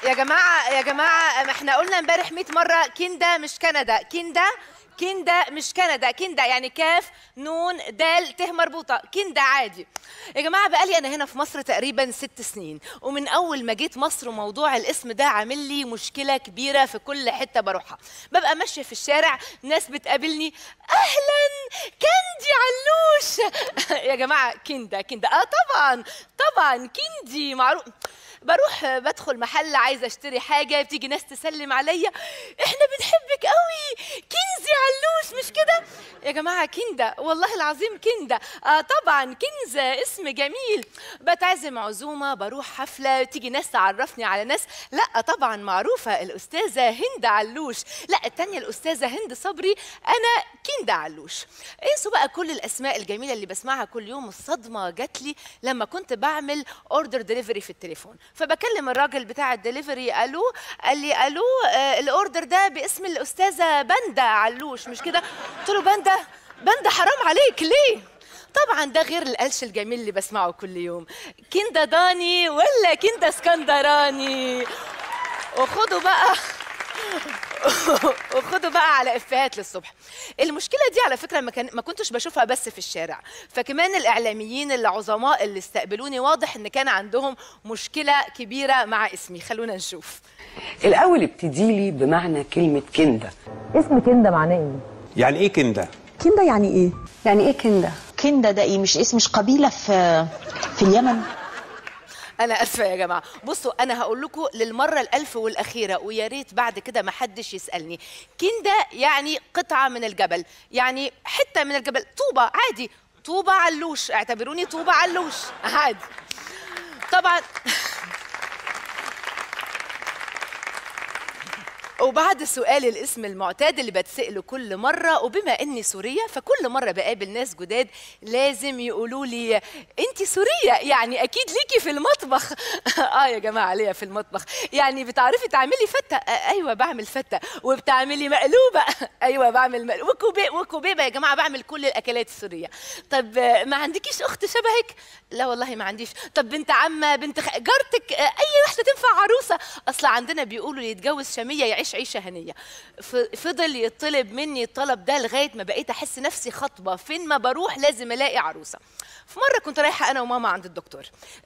يا جماعه يا جماعه، ما احنا قلنا امبارح 100 مره كندا مش كندا. كندا مش كندا. كندا يعني كاف نون دال ت مربوطه. كندا عادي يا جماعه. بقالي انا هنا في مصر تقريبا 6 سنين، ومن اول ما جيت مصر موضوع الاسم ده عامل لي مشكله كبيره في كل حته بروحها. ببقى ماشيه في الشارع، ناس بتقابلني اهلا كندي علوش. يا جماعه كندا طبعا كندي معروف. بروح بدخل محل عايزه اشتري حاجه، بتيجي ناس تسلم عليا، احنا بنحبك قوي كنزي علوش، مش كده يا جماعه؟ كندا والله العظيم كندا. طبعا كنزه اسم جميل. بتعزم عزومه، بروح حفله، تيجي ناس تعرفني على ناس، لا طبعا معروفه الاستاذه هند علوش، لا التانيه الاستاذه هند صبري، انا كندا علوش. انسوا بقى كل الاسماء الجميله اللي بسمعها كل يوم. الصدمه جات لي لما كنت بعمل اوردر دليفري في التليفون، فبكلم الراجل بتاع الدليفري، الو، قال لي الو الاوردر ده باسم الاستاذه بندا علوش، مش كده؟ قلت له بندا حرام عليك ليه؟ طبعا ده غير القلش الجميل اللي بسمعه كل يوم، كندا ضاني ولا كندا اسكندراني. وخدوا بقى على افيهات للصبح. المشكله دي على فكره ما كنتش بشوفها بس في الشارع، فكمان الاعلاميين العظماء اللي استقبلوني واضح ان كان عندهم مشكله كبيره مع اسمي. خلونا نشوف. الاول ابتدي لي بمعنى كلمه كندا. اسم كندا معناه ايه؟ يعني ايه كندا؟ كندا يعني ايه؟ يعني ايه كندا؟ كندا ده ايه؟ مش قبيله في اليمن؟ أنا آسفة يا جماعة. بصوا أنا هقول لكم للمرة الألف والأخيرة، ويا ريت بعد كده ما حدش يسألني. كندا يعني قطعة من الجبل، يعني حتة من الجبل. طوبة عادي، طوبة علوش، اعتبروني طوبة علوش عادي. طبعا وبعد سؤال الاسم المعتاد اللي بتسأله كل مرة، وبما اني سورية فكل مرة بقابل ناس جداد لازم يقولوا لي انت سورية، يعني اكيد ليكي في المطبخ. يا جماعة ليا في المطبخ، يعني بتعرفي تعملي فتة؟ ايوه بعمل فتة. وبتعملي مقلوبة؟ ايوه بعمل مقلوبة. وكوبيبة يا جماعة، بعمل كل الاكلات السورية. طب ما عندكيش اخت شبهك؟ لا والله ما عنديش. طب بنت عمة، بنت جارتك، اي واحدة تنفع عروسة؟ اصل عندنا بيقولوا اللي يتجوز شامية يعيش عيشه هنيه. فضل يطلب مني الطلب ده لغايه ما بقيت احس نفسي خطبه، فين ما بروح لازم الاقي عروسه. في مره كنت رايحه انا وماما عند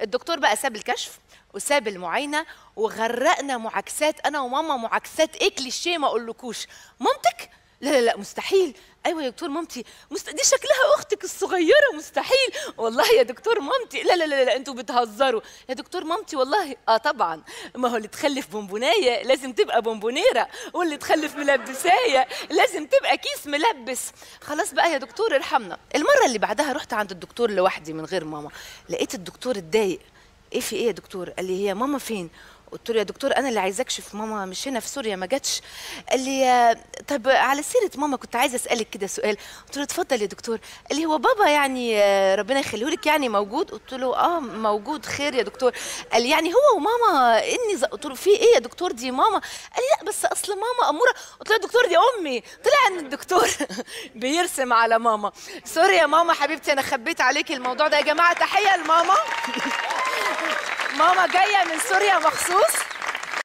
الدكتور بقى ساب الكشف وساب المعاينه وغرقنا معاكسات، انا وماما معاكسات ايه كليشيه ما اقولكوش. مامتك؟ لا مستحيل. ايوه يا دكتور مامتي دي شكلها اختك الصغيره، مستحيل. والله يا دكتور مامتي لا انتوا بتهزروا. يا دكتور مامتي والله. طبعا، ما هو اللي تخلف بونبونايه لازم تبقى بونبونيره، واللي تخلف ملبسايه لازم تبقى كيس ملبس. خلاص بقى يا دكتور ارحمنا. المره اللي بعدها رحت عند الدكتور لوحدي من غير ماما، لقيت الدكتور اتضايق. ايه في ايه يا دكتور؟ قال لي هي ماما فين؟ قلت له يا دكتور انا اللي عايزه اكشف، ماما مش هنا في سوريا ما جاتش. قال لي طب على سيره ماما كنت عايزه اسالك كده سؤال. قلت له اتفضل يا دكتور. قال لي هو بابا يعني ربنا يخليه لك يعني موجود؟ قلت له موجود. خير يا دكتور؟ قال لي يعني هو وماما قلت له في ايه يا دكتور دي ماما؟ قال لي لا بس اصل ماما اموره. قلت له يا دكتور دي امي. طلع ان الدكتور بيرسم على ماما. سوري يا ماما حبيبتي انا خبيت عليكي الموضوع ده. يا جماعه تحيه لماما. ماما جايه من سوريا مخصوص.